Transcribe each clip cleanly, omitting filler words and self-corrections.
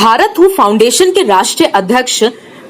भारत हूँ फाउंडेशन के राष्ट्रीय अध्यक्ष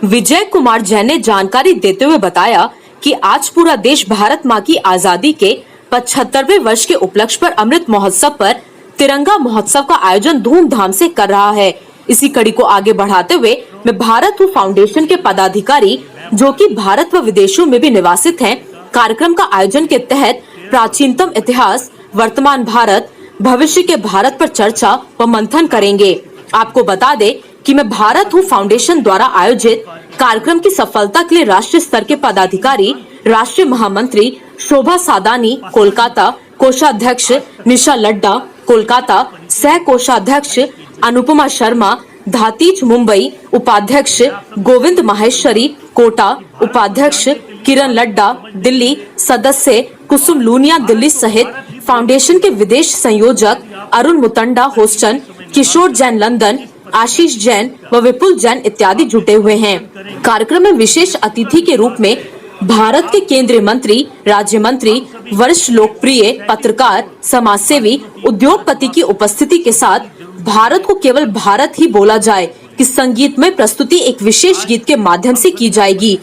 विजय कुमार जैन ने जानकारी देते हुए बताया कि आज पूरा देश भारत माँ की आजादी के 75वें वर्ष के उपलक्ष्य पर अमृत महोत्सव पर तिरंगा महोत्सव का आयोजन धूमधाम से कर रहा है। इसी कड़ी को आगे बढ़ाते हुए मैं भारत हूँ फाउंडेशन के पदाधिकारी जो कि भारत व विदेशों में भी निवासित हैं, कार्यक्रम का आयोजन के तहत प्राचीनतम इतिहास, वर्तमान भारत, भविष्य के भारत पर चर्चा व मंथन करेंगे। आपको बता दें कि मैं भारत हूँ फाउंडेशन द्वारा आयोजित कार्यक्रम की सफलता के लिए राष्ट्रीय स्तर के पदाधिकारी, राष्ट्रीय महामंत्री शोभा सादानी कोलकाता, कोषाध्यक्ष निशा लड्डा कोलकाता, सह कोषाध्यक्ष अनुपमा शर्मा धातीज मुंबई, उपाध्यक्ष गोविंद माहेश्वरी कोटा, उपाध्यक्ष किरण लड्डा दिल्ली, सदस्य कुसुम लूनिया दिल्ली सहित फाउंडेशन के विदेश संयोजक अरुण मुतंडा होस्टन, किशोर जैन लंदन, आशीष जैन व विपुल जैन इत्यादि जुटे हुए हैं। कार्यक्रम में विशेष अतिथि के रूप में भारत के केंद्रीय मंत्री, राज्य मंत्री, वरिष्ठ लोकप्रिय पत्रकार, समाजसेवी, उद्योगपति की उपस्थिति के साथ भारत को केवल भारत ही बोला जाए कि संगीतमय प्रस्तुति एक विशेष गीत के माध्यम से की जाएगी।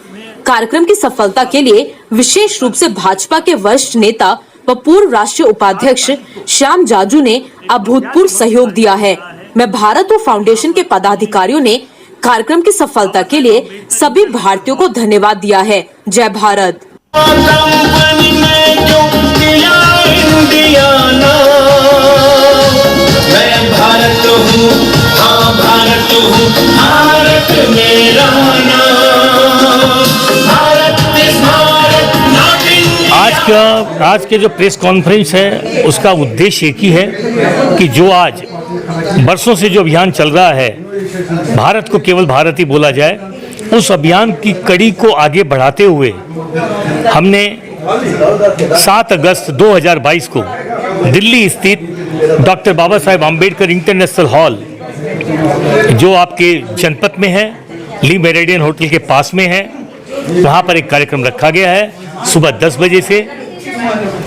कार्यक्रम की सफलता के लिए विशेष रूप से भाजपा के वरिष्ठ नेता व पूर्व राष्ट्रीय उपाध्यक्ष श्याम जाजू ने अभूतपूर्व सहयोग दिया है। मैं भारत और फाउंडेशन के पदाधिकारियों ने कार्यक्रम की सफलता के लिए सभी भारतीयों को धन्यवाद दिया है। जय भारत। मैं भारत हूँ, हाँ भारत हूँ, भारत मेरा नाम, भारत आज के जो प्रेस कॉन्फ्रेंस है उसका उद्देश्य एक ही है कि जो आज बरसों से जो अभियान चल रहा है भारत को केवल भारत ही बोला जाए, उस अभियान की कड़ी को आगे बढ़ाते हुए हमने 7 अगस्त 2022 को दिल्ली स्थित doctor Baba Saheb Ambedkar international hall जो आपके जनपद में है, ली मेरिडियन होटल के पास में है, वहाँ पर एक कार्यक्रम रखा गया है सुबह 10 बजे से।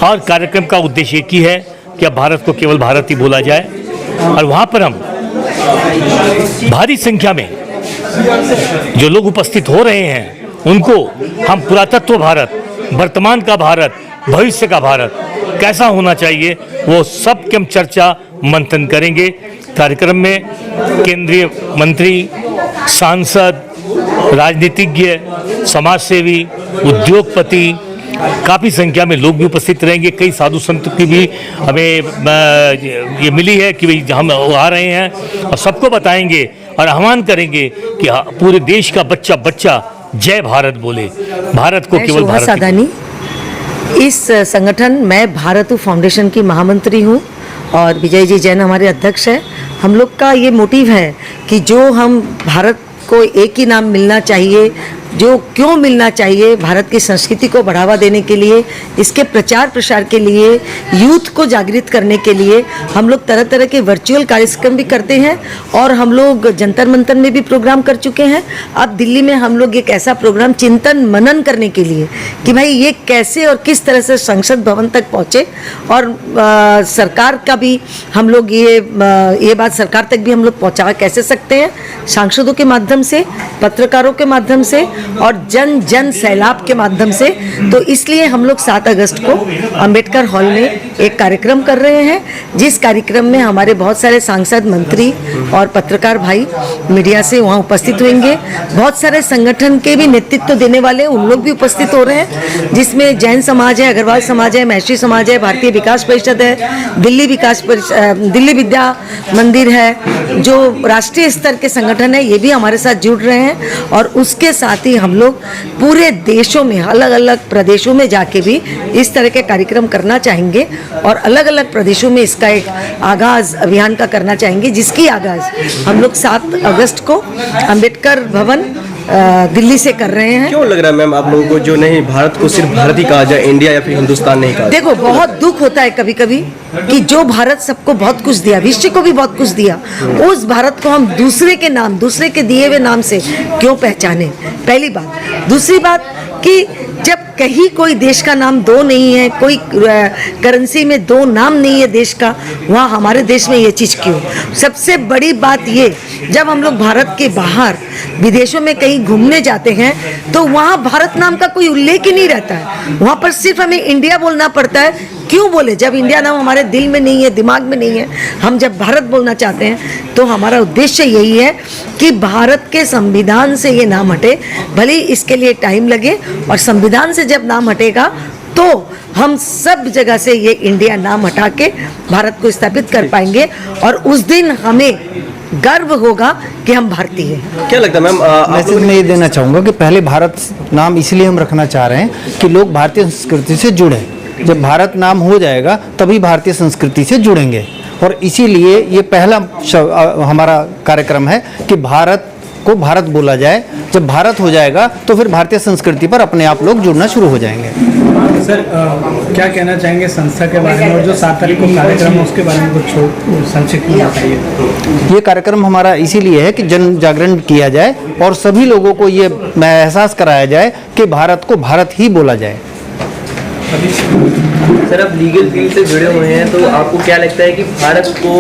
और कार्यक्रम का उद्देश्य एक ही है कि अब भारत को केवल भारत ही बोला जाए। और वहाँ पर हम भारी संख्या में जो लोग उपस्थित हो रहे हैं उनको हम पुरातत्व भारत, वर्तमान का भारत, भविष्य का भारत कैसा होना चाहिए वो सब की हम चर्चा मंथन करेंगे। कार्यक्रम में केंद्रीय मंत्री, सांसद, राजनीतिज्ञ, समाजसेवी, उद्योगपति, काफ़ी संख्या में लोग भी उपस्थित रहेंगे। कई साधु संत की भी हमें ये मिली है कि भाई हम आ रहे हैं और सबको बताएंगे और आह्वान करेंगे कि पूरे देश का बच्चा बच्चा जय भारत बोले, भारत को केवल भारत। सादानी, इस संगठन मैं भारत हूँ फाउंडेशन की महामंत्री हूँ और विजय जी जैन हमारे अध्यक्ष हैं। हम लोग का ये मोटिव है कि जो हम भारत को एक ही नाम मिलना चाहिए, जो क्यों मिलना चाहिए, भारत की संस्कृति को बढ़ावा देने के लिए, इसके प्रचार प्रसार के लिए, यूथ को जागृत करने के लिए हम लोग तरह तरह के वर्चुअल कार्यक्रम भी करते हैं और हम लोग जंतर मंतर में भी प्रोग्राम कर चुके हैं। अब दिल्ली में हम लोग एक ऐसा प्रोग्राम चिंतन मनन करने के लिए कि भाई ये कैसे और किस तरह से संसद भवन तक पहुँचे और सरकार का भी हम लोग ये बात सरकार तक भी हम लोग पहुँचा कैसे सकते हैं, सांसदों के माध्यम से, पत्रकारों के माध्यम से और जन जन सैलाब के माध्यम से। तो इसलिए हम लोग 7 अगस्त को अंबेडकर हॉल में एक कार्यक्रम कर रहे हैं, जिस कार्यक्रम में हमारे बहुत सारे सांसद, मंत्री और पत्रकार भाई मीडिया से वहाँ उपस्थित होंगे। बहुत सारे संगठन के भी नेतृत्व देने वाले उन लोग भी उपस्थित हो रहे हैं, जिसमें जैन समाज है, अग्रवाल समाज है, महर्षि समाज है, भारतीय विकास परिषद है, दिल्ली विद्या मंदिर है, जो राष्ट्रीय स्तर के संगठन है, ये भी हमारे साथ जुड़ रहे हैं। और उसके साथ ही हम लोग पूरे देशों में, अलग अलग प्रदेशों में जाके भी इस तरह के कार्यक्रम करना चाहेंगे और अलग अलग प्रदेशों में इसका एक आगाज अभियान का करना चाहेंगे, जिसकी आगाज हम लोग 7 अगस्त को अंबेडकर भवन दिल्ली से कर रहे हैं। क्यों लग रहा है मैम आप लोगों को जो नहीं भारत को सिर्फ भारत ही कहा जाए, इंडिया या फिर हिंदुस्तान नहीं कहा? देखो, बहुत दुख होता है कभी कभी कि जो भारत सबको बहुत कुछ दिया, विश्व को भी बहुत कुछ दिया, उस भारत को हम दूसरे के नाम, दूसरे के दिए हुए नाम से क्यों पहचाने, पहली बात। दूसरी बात, कि जब कहीं कोई देश का नाम दो नहीं है, कोई करेंसी में दो नाम नहीं है देश का, वहाँ हमारे देश में ये चीज़ क्यों? सबसे बड़ी बात ये, जब हम लोग भारत के बाहर विदेशों में कहीं घूमने जाते हैं तो वहाँ भारत नाम का कोई उल्लेख ही नहीं रहता है, वहाँ पर सिर्फ हमें इंडिया बोलना पड़ता है। क्यों बोले? जब इंडिया नाम हमारे दिल में नहीं है, दिमाग में नहीं है, हम जब भारत बोलना चाहते हैं तो हमारा उद्देश्य यही है कि भारत के संविधान से ये नाम हटे, भले ही इसके लिए टाइम लगे, और संविधान से जब नाम हटेगा तो हम सब जगह से ये इंडिया नाम हटा के भारत को स्थापित कर पाएंगे, और उस दिन हमें गर्व होगा कि हम भारतीय हैं। क्या लगता है मैम, मैसेज मैं ये देना चाहूँगा कि पहले भारत नाम इसलिए हम रखना चाह रहे हैं कि लोग भारतीय संस्कृति से जुड़े। जब भारत नाम हो जाएगा तभी भारतीय संस्कृति से जुड़ेंगे, और इसीलिए ये पहला हमारा कार्यक्रम है कि भारत को भारत बोला जाए। जब भारत हो जाएगा तो फिर भारतीय संस्कृति पर अपने आप लोग जुड़ना शुरू हो जाएंगे। सर, क्या कहना चाहेंगे संस्था के बारे में, और जो 7 तारीख को कार्यक्रम है उसके बारे में कुछ संक्षिप्त में बताइए। ये कार्यक्रम हमारा इसीलिए है कि जन जागरण किया जाए और सभी लोगों को ये एहसास कराया जाए कि भारत को भारत ही बोला जाए। सर, आप लीगल फील्ड से जुड़े हुए हैं, तो आपको क्या लगता है कि भारत को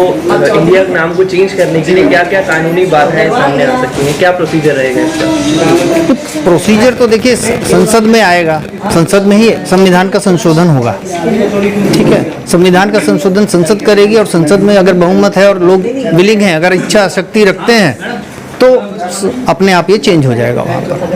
इंडिया के नाम को चेंज करने के लिए क्या क्या कानूनी बाधाएं सामने आ सकती हैं? क्या प्रोसीजर रहेगा इसका? प्रोसीजर तो देखिए संसद में आएगा, संसद में ही संविधान का संशोधन होगा। ठीक है, संविधान का संशोधन संसद करेगी, और संसद में अगर बहुमत है और लोग विलिंग हैं, अगर इच्छा शक्ति रखते हैं, तो अपने आप ये चेंज हो जाएगा वहाँ पर।